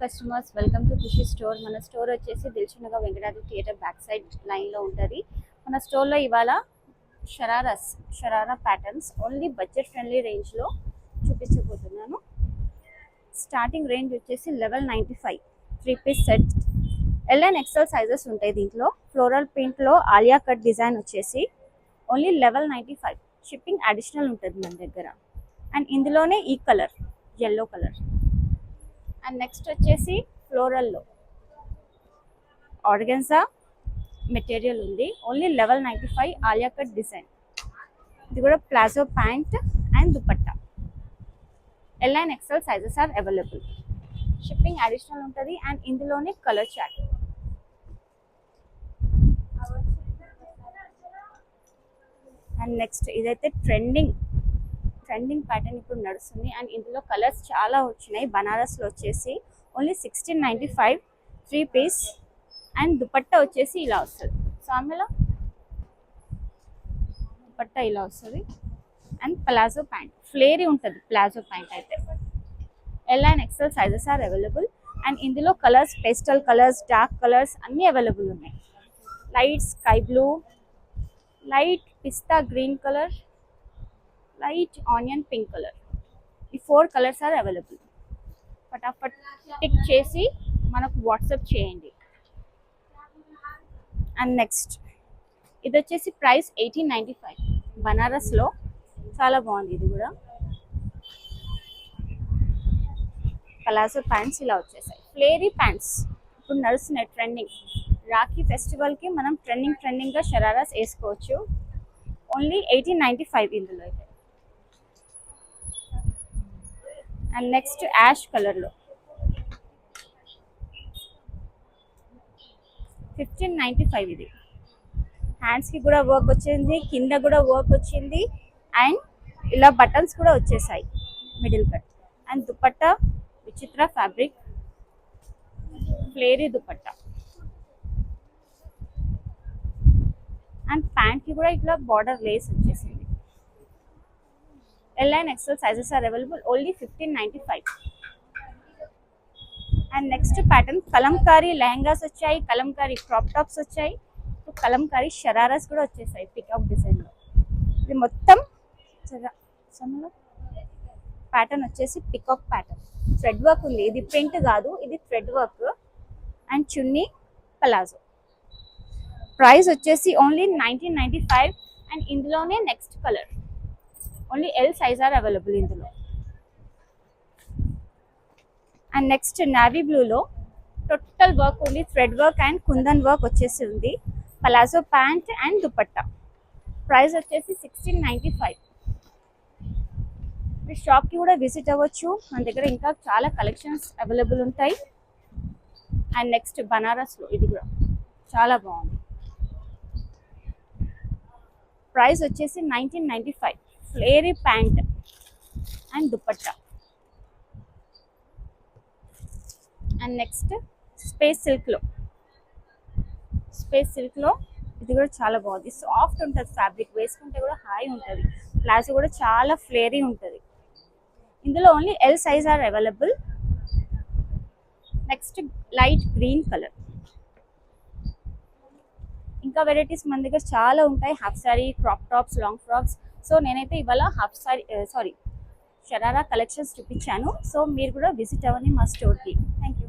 Customers welcome to Khushi store. మన store వచ్చేసి Dilsukhnagar Venkatadri theatre back side లైన్లో ఉంటుంది. మన స్టోర్లో ఇవాళ sharara patterns only budget friendly రేంజ్లో చూపించబోతున్నాను. స్టార్టింగ్ రేంజ్ వచ్చేసి 1195 3-piece set. L and XL sizes ఉంటాయి. దీంట్లో ఫ్లోరల్ ప్రింట్లో ఆలియా కట్ డిజైన్ వచ్చేసి ఓన్లీ 1195. షిప్పింగ్ అడిషనల్ ఉంటుంది మన దగ్గర. అండ్ ఇందులోనే ఈ colour yellow colour. And next వచ్చేసి ఫ్లోరల్లో ఆర్గెన్జా మెటీరియల్ ఉంది. Only 1195 Alia cut design. ఇది కూడా palazzo pant and dupatta. L and XL sizes are available. Shipping additional ఉంటుంది. అండ్ ఇందులోనే కలర్ చార్ట్. అండ్ నెక్స్ట్ ఇదైతే ట్రెండింగ్ ప్యాటర్న్ ఇప్పుడు నడుస్తుంది. అండ్ ఇందులో కలర్స్ చాలా వచ్చినాయి. బనారస్లో వచ్చేసి ఓన్లీ 1695 3-piece. అండ్ దుపట్టా వచ్చేసి ఇలా వస్తుంది. సామెల దుపట్టా ఇలా వస్తుంది. అండ్ ప్లాజో ప్యాంట్ ఫ్లేరీ ఉంటుంది. ప్లాజో ప్యాంట్ అయితే L and XL sizes are available. And ఇందులో colours pastel colours, dark colours అన్నీ అవైలబుల్ ఉన్నాయి. Light sky blue, light pista green colour, light onion pink colour. ఈ 4 కలర్స్ ఆర్ అవైలబుల్. ఫటాఫట్ tick చేసి మనకు WhatsApp చేయండి. అండ్ నెక్స్ట్ ఇది వచ్చేసి ప్రైస్ 1895. బనారస్లో చాలా బాగుంది. ఇది కూడా పలాజో ప్యాంట్స్ ఇలా వచ్చేసాయి. ఫ్లేరీ ప్యాంట్స్ ఇప్పుడు నడుస్తున్నాయి ట్రెండింగ్. రాఖీ ఫెస్టివల్కి మనం ట్రెండింగ్గా షరారాస్ వేసుకోవచ్చు. ఓన్లీ 1895 ఇందులో అయితే. అండ్ నెక్స్ట్ యాష్ కలర్లో 1595 ఇది. హ్యాండ్స్కి కూడా వర్క్ వచ్చింది, కింద కూడా వర్క్ వచ్చింది. అండ్ ఇలా బటన్స్ కూడా వచ్చేసాయి middle cut. And dupatta Vichitra fabric flary dupatta. And ప్యాంట్కి కూడా ఇట్లా బార్డర్ లేస్ వచ్చేసింది. L and XL sizes are available. Only 1595. And next pattern Kalamkari lehengas వచ్చాయి, కలంకారీ క్రాప్ టాప్స్ వచ్చాయి, కలంకారీ షరారాస్ కూడా వచ్చేసాయి పికప్ డిజైన్లో. ఇది మొత్తం ప్యాటర్న్ వచ్చేసి పికాక్ ప్యాటర్న్. థ్రెడ్ వర్క్ ఉంది. ఇది ప్రింట్ కాదు, ఇది thread work. And chunni palazzo. Price వచ్చేసి ఓన్లీ 1995. అండ్ ఇందులోనే next colour only L size are available ఇందులో. అండ్ నెక్స్ట్ నావీ బ్లూలో టోటల్ వర్క్ ఉంది. Thread work and kundan work వచ్చేసి ఉంది. Palazzo pant and dupatta. Price వచ్చేసి 1695. మీరు షాప్కి కూడా విజిట్ అవ్వచ్చు. మన దగ్గర ఇంకా చాలా కలెక్షన్స్ అవైలబుల్ ఉంటాయి. అండ్ నెక్స్ట్ బనారస్లో ఇది కూడా చాలా బాగుంది. ప్రైస్ వచ్చేసి 1995. Flary pant and dupatta. And next space సిల్క్లో ఇది కూడా చాలా బాగుంది. సాఫ్ట్ ఉంటుంది ఫ్యాబ్రిక్. వేసుకుంటే కూడా హాయి ఉంటుంది. ప్లాజో కూడా చాలా ఫ్లేరీ ఉంటుంది. ఇందులో only L size are available. Next light green colour. ఇంకా వెరైటీస్ మన దగ్గర చాలా ఉంటాయి. Half sorry, crop tops, long frocks. So నేనైతే ఇవాళ షరారా కలెక్షన్స్ చూపించాను. సో మీరు కూడా విజిట్ అవ్వండి మా స్టోర్కి. Thank you.